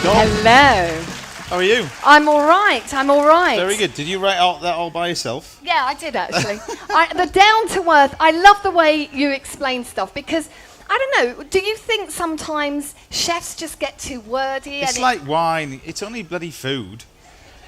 Dawn. Hello. How are you? I'm all right. I'm all right. Very good. Did you write out that all by yourself? Yeah, I did actually. The down to earth. I love the way you explain stuff because I don't know. Do you think sometimes chefs just get too wordy? It's like wine. It's only bloody food.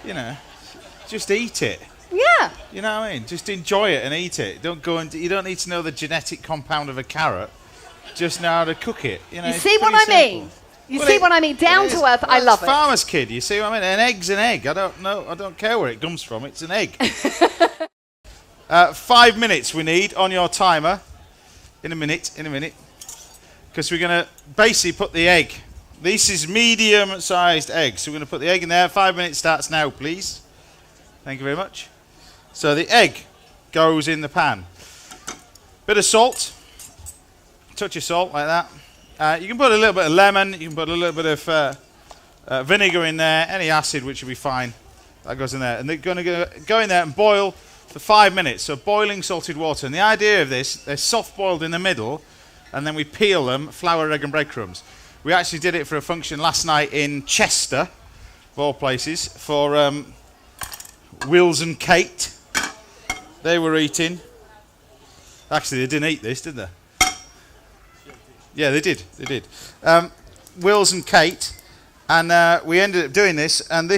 You know, just eat it. Yeah. You know what I mean? Just enjoy it and eat it. Don't go and you don't need to know the genetic compound of a carrot. Just know how to cook it. You know. You see what I mean? You see what I mean? Down to earth. I love it. Farmer's kid. You see what I mean? An egg's an egg. I don't know. I don't care where it comes from. It's an egg. 5 minutes we need on your timer. In a minute. Because we're going to basically put the egg. This is medium-sized egg. So we're going to put the egg in there. 5 minutes starts now, please. Thank you very much. So the egg goes in the pan. Bit of salt. Touch of salt like that. You can put a little bit of lemon. You can put a little bit of vinegar in there. Any acid, which will be fine. That goes in there. And they're going to go in there and boil for 5 minutes. So boiling salted water. And the idea of this, they're soft-boiled in the middle. And then we peel them, flour, egg and breadcrumbs. We actually did it for a function last night in Chester, of all places, for Wills and Kate. They were eating. Actually, they didn't eat this, did they? Yeah, they did. Wills and Kate. And we ended up doing this. And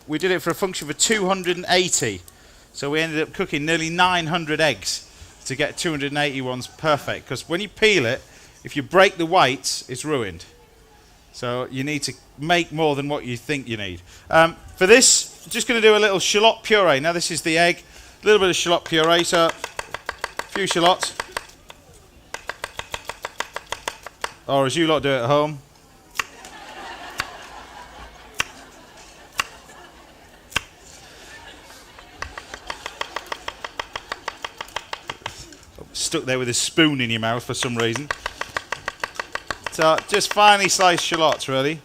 we did it for a function for 280. So we ended up cooking nearly 900 eggs to get 280 ones perfect. Because when you peel it, if you break the whites, it's ruined. So you need to make more than what you think you need. For this, I'm just going to do a little shallot puree. Now this is the egg. A little bit of shallot puree. So a few shallots. Or as you lot do at home. Stuck there with a spoon in your mouth for some reason. So just finely sliced shallots, really.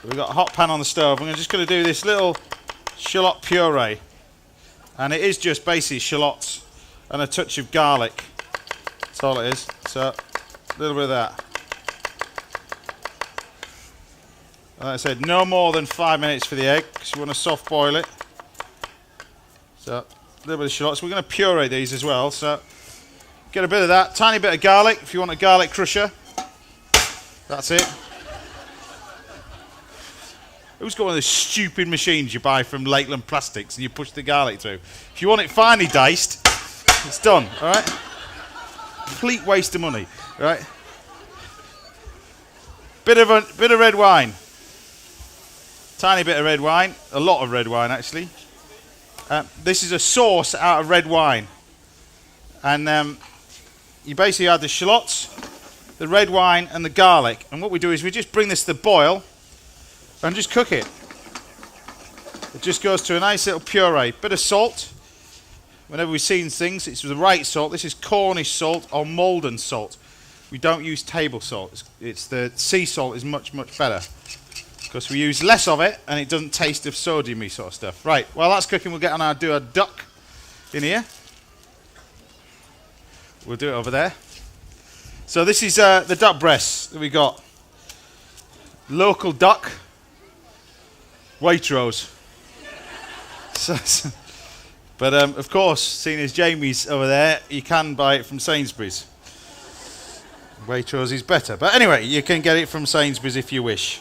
We've got a hot pan on the stove. I'm just going to do this little shallot puree. And it is just basically shallots and a touch of garlic. That's all it is. So a little bit of that. And like I said, no more than 5 minutes for the egg because you want to soft boil it. So a little bit of shallots. We're going to puree these as well. So get a bit of that. Tiny bit of garlic if you want a garlic crusher. That's it. Who's got one of those stupid machines you buy from Lakeland Plastics and you push the garlic through? If you want it finely diced, it's done, all right? Complete waste of money, all right? Bit of red wine. Tiny bit of red wine. A lot of red wine, actually. This is a sauce out of red wine. And you basically add the shallots, the red wine, and the garlic. And what we do is we just bring this to the boil and just cook it. It just goes to a nice little puree. Bit of salt. Whenever we've seen things, it's the right salt. This is Cornish salt or Malden salt. We don't use table salt. It's the sea salt is much, much better. Because we use less of it and it doesn't taste of sodium-y sort of stuff. Right, while that's cooking, we'll get on do a duck in here. We'll do it over there. So this is the duck breasts that we got. Local duck. Waitrose. But of course, seeing as Jamie's over there, you can buy it from Sainsbury's. Waitrose is better. But anyway, you can get it from Sainsbury's if you wish.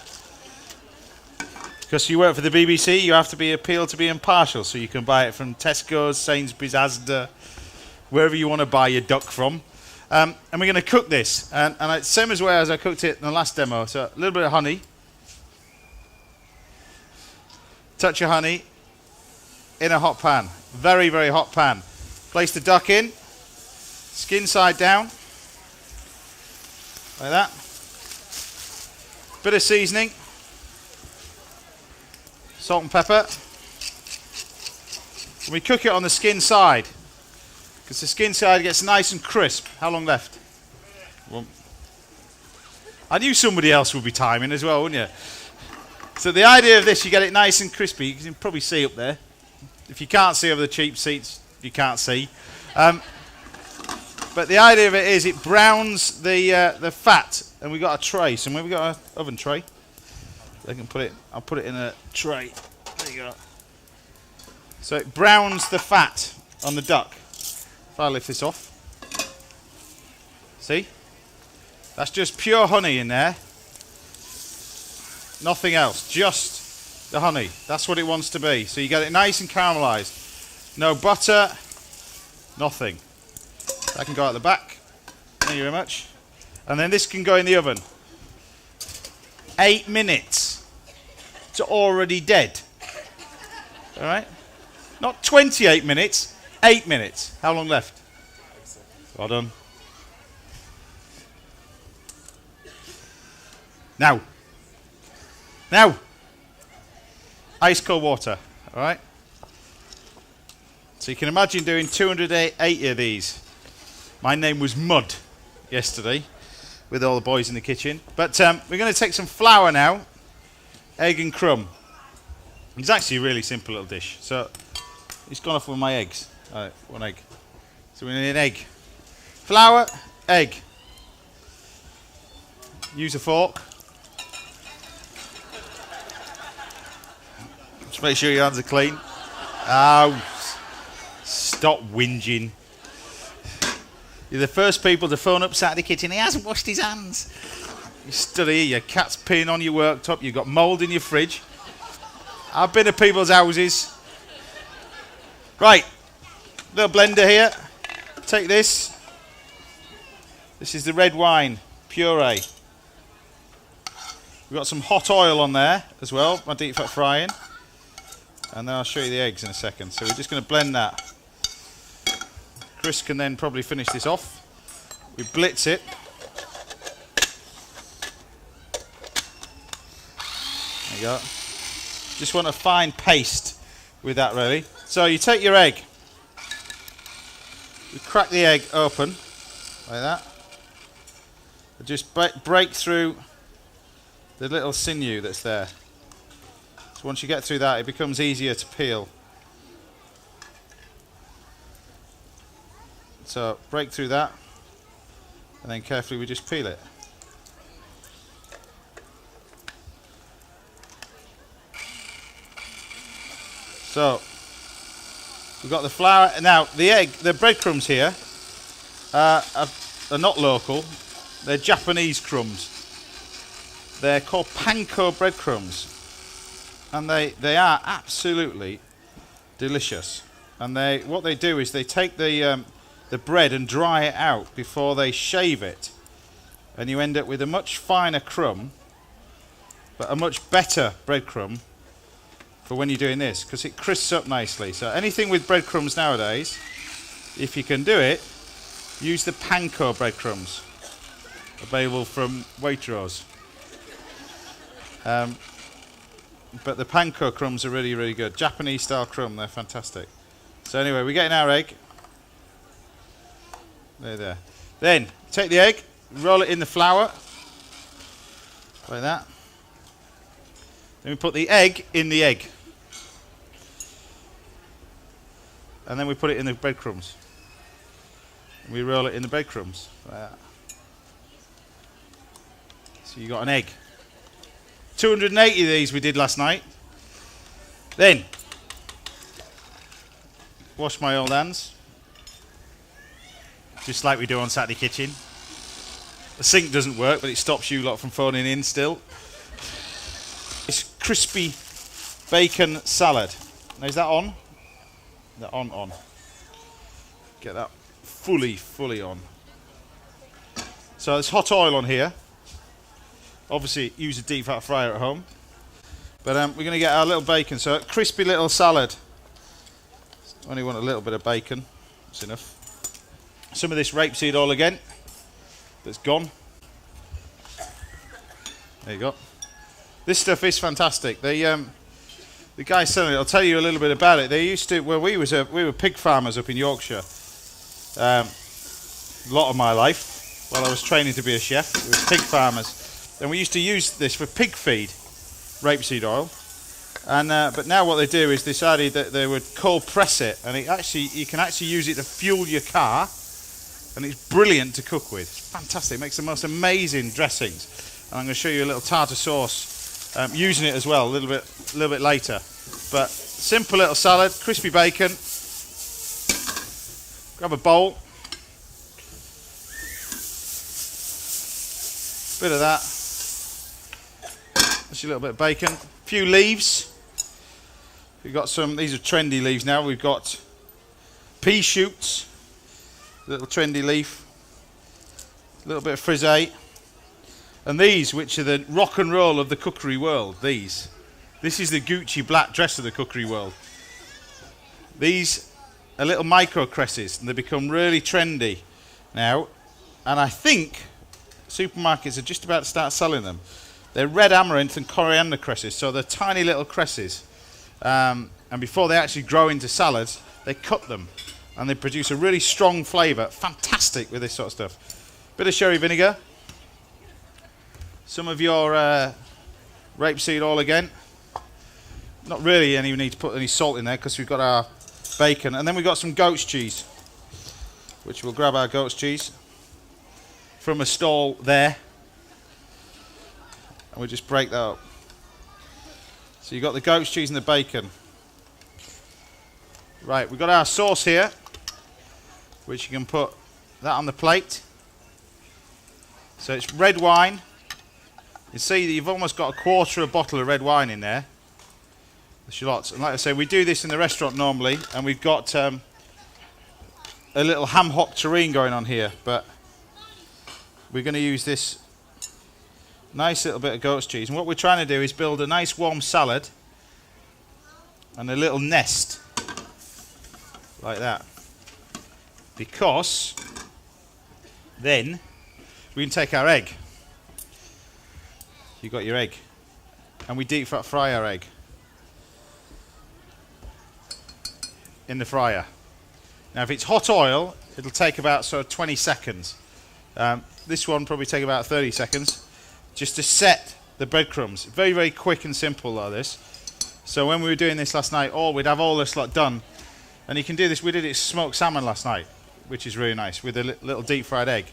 Because you work for the BBC, you have to be appealed to be impartial. So you can buy it from Tesco's, Sainsbury's, Asda, wherever you want to buy your duck from. And we're going to cook this. And it's the same as way as I cooked it in the last demo. So a little bit of honey. Touch of honey in a hot pan. Very, very hot pan. Place the duck in. Skin side down. Like that. Bit of seasoning. Salt and pepper. And we cook it on the skin side. Because the skin side gets nice and crisp. How long left? Well, I knew somebody else would be timing as well, wouldn't you? So the idea of this, you get it nice and crispy. You can probably see up there. If you can't see over the cheap seats, you can't see. But the idea of it is it browns the fat, and we've got a tray. So we've got an oven tray. They can put it. I'll put it in a tray. There you go. So it browns the fat on the duck. If I lift this off, see? That's just pure honey in there. Nothing else. Just the honey. That's what it wants to be. So you get it nice and caramelized. No butter. Nothing. That can go out the back. Thank you very much. And then this can go in the oven. 8 minutes. It's already dead. All right? Not 28 minutes. 8 minutes. How long left? Well done. Now. Ice cold water. All right? So you can imagine doing 280 of these. My name was Mud yesterday with all the boys in the kitchen. But we're going to take some flour now, egg and crumb. It's actually a really simple little dish. So it's gone off with my eggs. All right, 1 egg. So we need an egg. Flour, egg. Use a fork. Just make sure your hands are clean. Oh, stop whinging. You're the first people to phone up Saturday kitchen. He hasn't washed his hands. You stood here, your cat's peeing on your worktop. You've got mould in your fridge. I've been to people's houses. Right, little blender here. Take this. This is the red wine puree. We've got some hot oil on there as well, my deep fat frying. And then I'll show you the eggs in a second. So we're just going to blend that. Chris can then probably finish this off. We blitz it. There you go. Just want a fine paste with that really. So you take your egg. You crack the egg open like that. Just break through the little sinew that's there. So once you get through that, it becomes easier to peel. So break through that, and then carefully we just peel it. So we've got the flour. Now the egg, the breadcrumbs here are not local. They're Japanese crumbs. They're called panko breadcrumbs, and they are absolutely delicious. And what they do is they take the bread and dry it out before they shave it, and you end up with a much finer crumb, but a much better breadcrumb for when you're doing this, because it crisps up nicely. So anything with breadcrumbs nowadays, if you can do it, use the panko breadcrumbs, available from Waitrose. But the panko crumbs are really, really good. Japanese style crumb, they're fantastic. So anyway, we're getting our egg. There. Then take the egg, roll it in the flour, like that. Then we put the egg in the egg, and then we put it in the breadcrumbs. And we roll it in the breadcrumbs, like that. So you got an egg. 280 of these we did last night. Then wash my old hands. Just like we do on Saturday Kitchen. The sink doesn't work, but it stops you lot from phoning in still. It's crispy bacon salad. Now is that on? That on. Get that fully on. So there's hot oil on here. Obviously use a deep fat fryer at home. But we're going to get our little bacon. So a crispy little salad. Only want a little bit of bacon. That's enough. Some of this rapeseed oil again, that's gone. There you go. This stuff is fantastic. The guy selling it, I'll tell you a little bit about it. They used to, well, we were pig farmers up in Yorkshire. A lot of my life, while I was training to be a chef, we were pig farmers, and we used to use this for pig feed, rapeseed oil. And but now what they do is decided that they would cold press it, and you can actually use it to fuel your car. And it's brilliant to cook with. It's fantastic. It makes the most amazing dressings. And I'm going to show you a little tartar sauce, using it as well a little bit later. But simple little salad, crispy bacon. Grab a bowl. Bit of that. Just a little bit of bacon. A few leaves. We've got some, these are trendy leaves now. We've got pea shoots. Little trendy leaf. A little bit of frisée. And these, which are the rock and roll of the cookery world, these. This is the Gucci black dress of the cookery world. These are little micro cresses, and they become really trendy now. And I think supermarkets are just about to start selling them. They're red amaranth and coriander cresses, so they're tiny little cresses. And before they actually grow into salads, they cut them, and they produce a really strong flavour. Fantastic with this sort of stuff. Bit of sherry vinegar. Some of your rapeseed oil again. Not really any need to put any salt in there because we've got our bacon. And then we've got some goat's cheese, which we'll grab our goat's cheese from a stall there. And we'll just break that up. So you've got the goat's cheese and the bacon. Right, we've got our sauce here, which you can put that on the plate. So it's red wine. You see that you've almost got a quarter of a bottle of red wine in there. The shallots. And like I say, we do this in the restaurant normally, and we've got a little ham hock terrine going on here, but we're going to use this nice little bit of goat's cheese. And what we're trying to do is build a nice warm salad and a little nest like that, because then we can take our egg. You got your egg, and we deep fry our egg in the fryer. Now if it's hot oil, it'll take about sort of 20 seconds. This one probably take about 30 seconds just to set the breadcrumbs. Very, very quick and simple like this. So when we were doing this last night, we'd have all this lot done. And you can do this, we did it smoked salmon last night, which is really nice, with a little deep fried egg.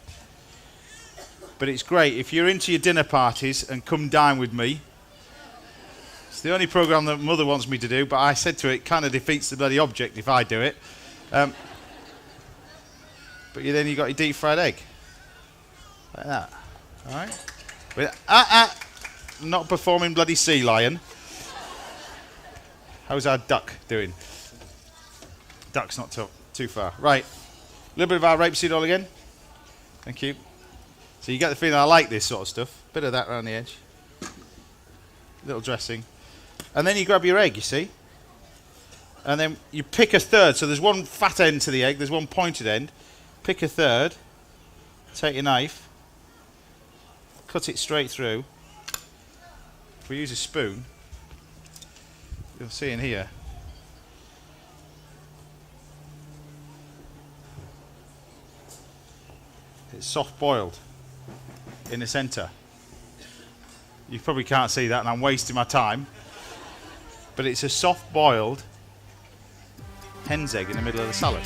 But it's great if you're into your dinner parties and come dine with me. It's the only program that Mother wants me to do, but I said to her, it kind of defeats the bloody object if I do it. But then you got your deep fried egg. Like that. Alright? Not performing bloody sea lion. How's our duck doing? Duck's not too far. Right. A little bit of our rapeseed oil again. Thank you. So you get the feeling I like this sort of stuff. Bit of that around the edge. Little dressing. And then you grab your egg, you see. And then you pick a third. So there's one fat end to the egg. There's one pointed end. Pick a third. Take your knife. Cut it straight through. If we use a spoon, you'll see in here. It's soft boiled in the centre. You probably can't see that, and I'm wasting my time. But it's a soft boiled hen's egg in the middle of the salad.